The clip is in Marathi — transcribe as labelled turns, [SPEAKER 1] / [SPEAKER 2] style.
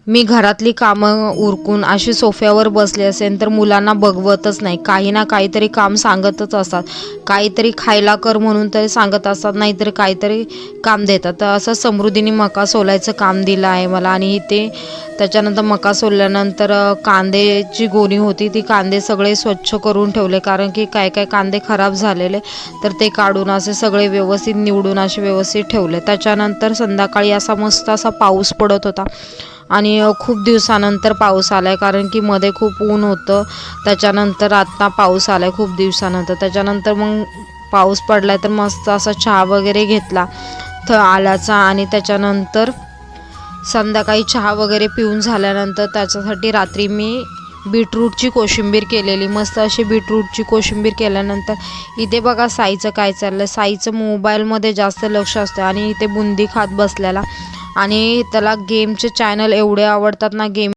[SPEAKER 1] मी घरातली कामं उरकून अशी सोफ्यावर बसले असेल तर मुलांना बघवतच नाही. काही ना काहीतरी काम सांगतच असतात. काहीतरी खायला कर म्हणून तरी सांगत असतात, नाहीतरी काहीतरी काम देतात. तर असं समृद्धीने मका सोलायचं काम दिलं आहे मला. आणि ते त्याच्यानंतर मका सोलल्यानंतर कांद्याची गोणी होती, ती कांदे सगळे स्वच्छ करून ठेवले, कारण की काय काय कांदे खराब झालेले, तर ते काढून असे सगळे व्यवस्थित निवडून असे व्यवस्थित ठेवले. त्याच्यानंतर संध्याकाळी असा मस्त असा पाऊस पडत होता आणि खूप दिवसानंतर पाऊस आला आहे, कारण की मध्ये खूप ऊन होतं. त्याच्यानंतर आत्ता पाऊस आला आहे खूप दिवसानंतर. त्याच्यानंतर मग पाऊस पडला आहे तर मस्त असा चहा वगैरे घेतला आल्याचा. आणि त्याच्यानंतर संध्याकाळी चहा वगैरे पिऊन झाल्यानंतर त्याच्यासाठी रात्री मी बीटरूटची कोशिंबीर केलेली. मस्त अशी बीटरूटची कोशिंबीर केल्यानंतर इथे बघा साईचं काय चाललं. साईचं मोबाईलमध्ये जास्त लक्ष असतं आणि इथे बुंदी खात बसलेला. आणि त्याला गेमचे चॅनल एवढे आवडतात ना, गेम